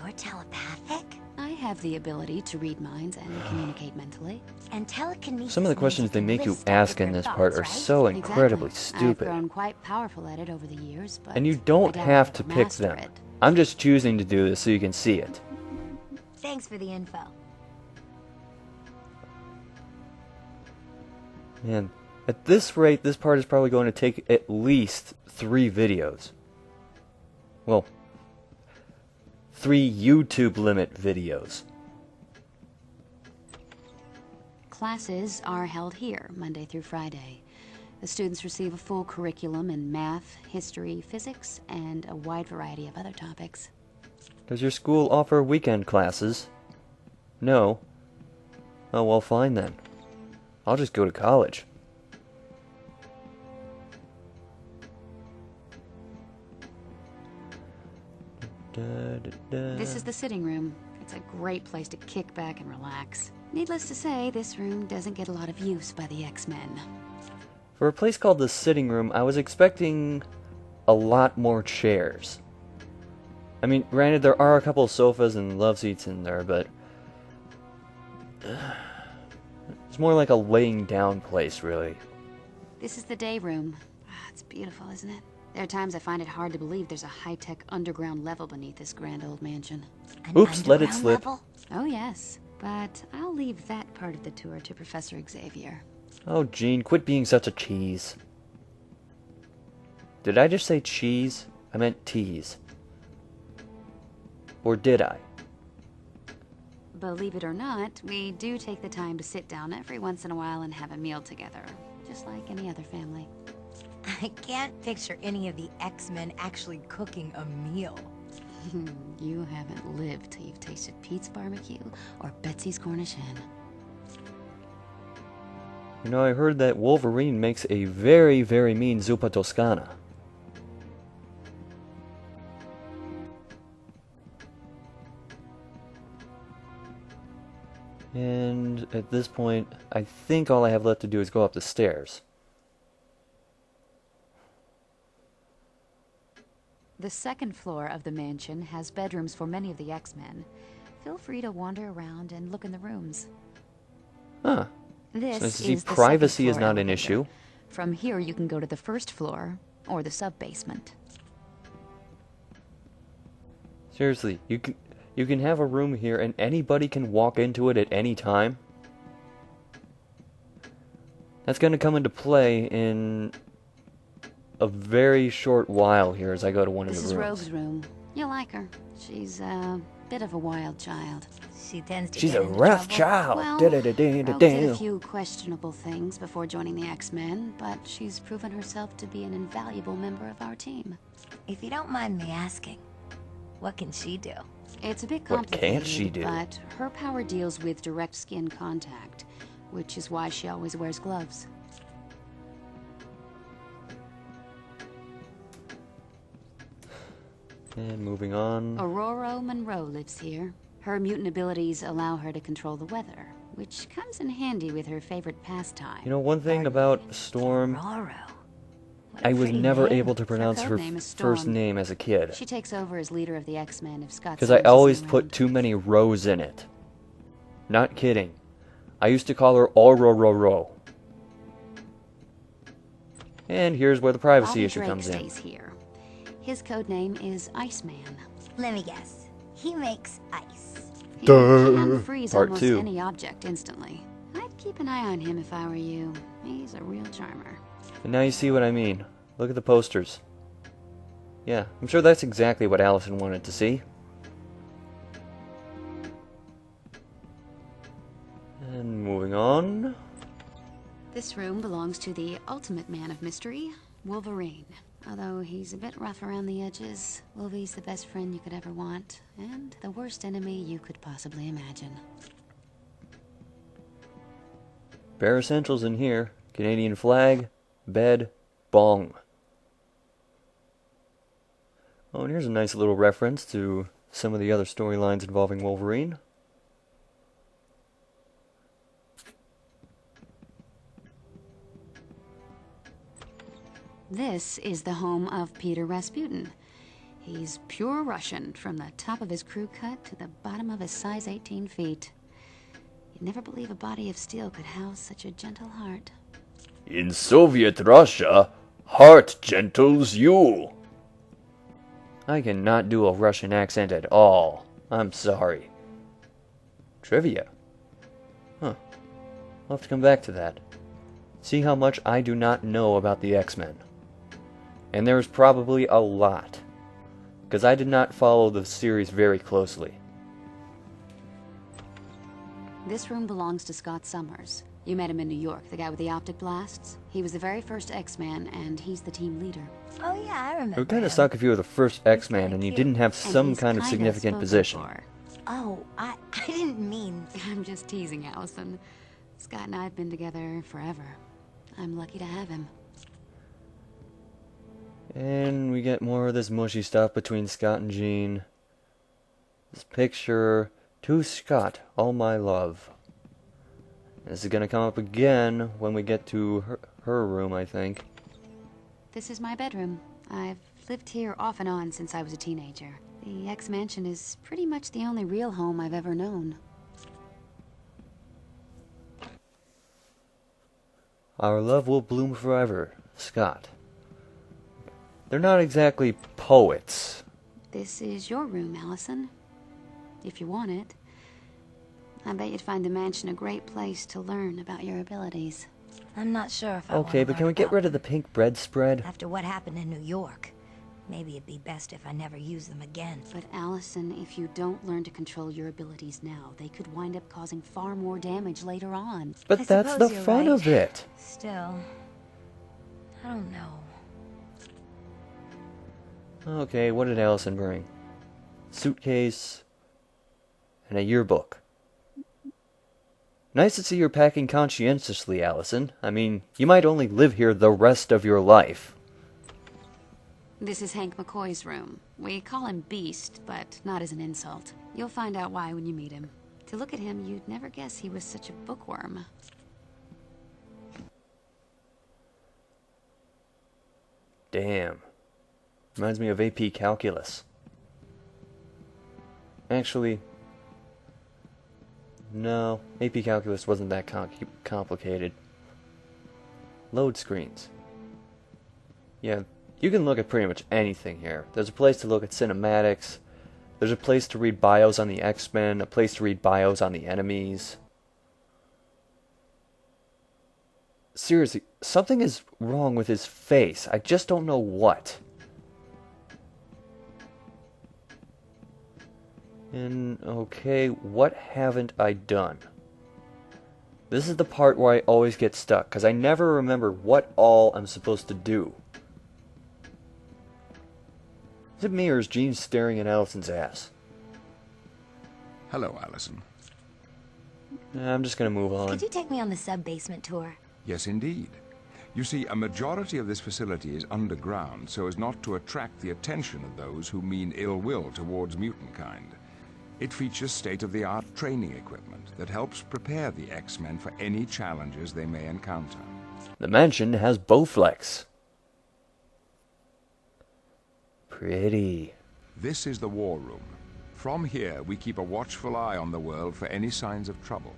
You're telepathic? I have the ability to read minds and communicate mentally. And telekinesis. Some of the questions they make you ask in this part are so incredibly Exactly. I've stupid. grown quite powerful at it over the years, but And you I don't doubt have I'll to ever pick master them. it. I'm just choosing to do this so you can see it. Thanks for the info. Man, at this rate, this part is probably going to take at least 3 videos. Well, 3 YouTube limit videos. Classes are held here, Monday through Friday. The students receive a full curriculum in math, history, physics, and a wide variety of other topics. Does your school offer weekend classes? No. Oh, well, fine then. I'll just go to college. This is the sitting room. It's a great place to kick back and relax. Needless to say, this room doesn't get a lot of use by the X-Men. For a place called the sitting room, I was expecting a lot more chairs. I mean, granted, there are a couple of sofas and love seats in there, but it's more like a laying down place, really. This is the day room. It's beautiful, isn't it? There are times I find it hard to believe there's a high-tech underground level beneath this grand old mansion. An Oops, let it underground slip. level? Oh, yes. But I'll leave that part of the tour to Professor Xavier. Oh, Gene, quit being such a cheese. Did I just say cheese? I meant tease. Or did I? Believe it or not, we do take the time to sit down every once in a while and have a meal together, just like any other family. I can't picture any of the X-Men actually cooking a meal. You haven't lived till you've tasted Pete's barbecue or Betsy's Cornish hen. You know, I heard that Wolverine makes a very, very mean Zupa Toscana. And at this point, I think all I have left to do is go up the stairs. The second floor of the mansion has bedrooms for many of the X-Men. Feel free to wander around and look in the rooms. Huh. This So see, is the privacy second is floor not an elevator. issue. From here, you can go to the first floor or the sub-basement. Seriously, you can have a room here and anybody can walk into it at any time. That's going to come into play in a very short while here as I go to one of the This is rooms. Rogue's room. You'll like her. She's a bit of a wild child. She tends to She's get a into rough trouble. child. Well, Rogue did a Da-da-da-da-da. few questionable things before joining the X-Men, but she's proven herself to be an invaluable member of our team. If you don't mind me asking, what can she do? It's a bit What complicated, can't she do? but her power deals with direct skin contact, which is why she always wears gloves. And moving on. Aurora Monroe lives here. Her mutant abilities allow her to control the weather, which comes in handy with her favorite pastime. You know, one thing about Storm, Roro. What a I was pretty never name. able to pronounce her codename is first Storm. name as a kid. She takes over as leader of the X-Men if Scott Because I Summers always isn't put around. too many rows in it. Not kidding. I used to call her Aurora. And here's where the privacy Bobby issue Drake comes in. stays here. His codename is Iceman. Let me guess. He makes ice. He can freeze Part almost 2. any object instantly. I'd keep an eye on him if I were you. He's a real charmer. And now you see what I mean. Look at the posters. Yeah, I'm sure that's exactly what Allison wanted to see. And moving on. This room belongs to the ultimate man of mystery, Wolverine. Although he's a bit rough around the edges, Wolvie's the best friend you could ever want, and the worst enemy you could possibly imagine. Bare essentials in here. Canadian flag, bed, bong. Oh, and here's a nice little reference to some of the other storylines involving Wolverine. This is the home of Peter Rasputin. He's pure Russian, from the top of his crew cut to the bottom of his size 18 feet. You'd never believe a body of steel could house such a gentle heart. In Soviet Russia, heart gentles you. I cannot do a Russian accent at all. I'm sorry. Trivia. Huh. I'll have to come back to that. See how much I do not know about the X-Men. And there's probably a lot, because I did not follow the series very closely. This room belongs to Scott Summers. You met him in New York, the guy with the optic blasts. He was the very first X-Man, and he's the team leader. Oh yeah, I remember. It would kind him. of suck if you were the first X-Man and you cute. didn't have And some he's kind of kinda significant spoken position. for. Oh, I didn't mean. I'm just teasing, Allison. Scott and I have been together forever. I'm lucky to have him. And we get more of this mushy stuff between Scott and Jean. This picture, to Scott, all my love. This is gonna come up again when we get to her room, I think. This is my bedroom. I've lived here off and on since I was a teenager. The X-Mansion is pretty much the only real home I've ever known. Our love will bloom forever, Scott. They're not exactly poets. This is your room, Allison. If you want it. I bet you'd find the mansion a great place to learn about your abilities. I'm not sure if I Okay, wanna but can learn we get about rid of the pink bread spread? After what happened in New York, maybe it'd be best if I never use them again. But Allison, if you don't learn to control your abilities now, they could wind up causing far more damage later on. But I that's the suppose you're fun right. of it. Still, I don't know. Okay, what did Allison bring? Suitcase and a yearbook. Nice to see you're packing conscientiously, Allison. I mean, you might only live here the rest of your life. This is Hank McCoy's room. We call him Beast, but not as an insult. You'll find out why when you meet him. To look at him, you'd never guess he was such a bookworm. Damn. Reminds me of AP Calculus. Actually, no, AP Calculus wasn't that complicated. Load screens. Yeah, you can look at pretty much anything here. There's a place to look at cinematics. There's a place to read bios on the X-Men, a place to read bios on the enemies. Seriously, something is wrong with his face. I just don't know what. And, okay, what haven't I done? This is the part where I always get stuck, because I never remember what all I'm supposed to do. Is it me, or is Jean staring at Allison's ass? Hello, Allison. Nah, I'm just gonna move on. Could you take me on the sub-basement tour? Yes, indeed. You see, a majority of this facility is underground so as not to attract the attention of those who mean ill will towards mutant kind. It features state-of-the-art training equipment that helps prepare the X-Men for any challenges they may encounter. The mansion has Bowflex. Pretty. This is the War Room. From here, we keep a watchful eye on the world for any signs of trouble.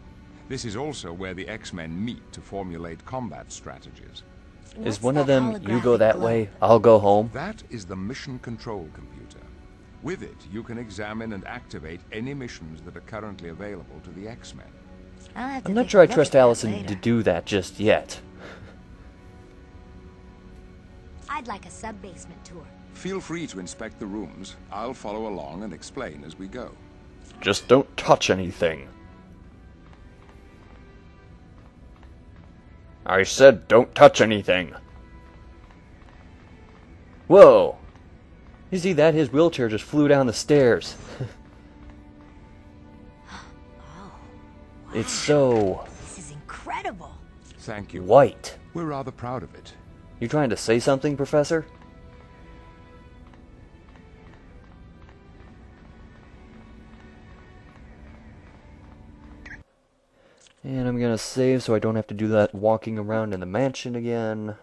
This is also where the X-Men meet to formulate combat strategies. Is What's one of that them, you go holographic that glow? way, I'll go home? That is the mission control computer. With it, you can examine and activate any missions that are currently available to the X-Men. I'll have to I'm not take sure a I look trust at that Allison later. to do that just yet. I'd like a sub-basement tour. Feel free to inspect the rooms. I'll follow along and explain as we go. Just don't touch anything. I said don't touch anything. Whoa! You see that? His wheelchair just flew down the stairs. It's so This is incredible. Thank you. white. We're rather proud of it. You trying to say something, Professor? And I'm gonna save so I don't have to do that walking around in the mansion again.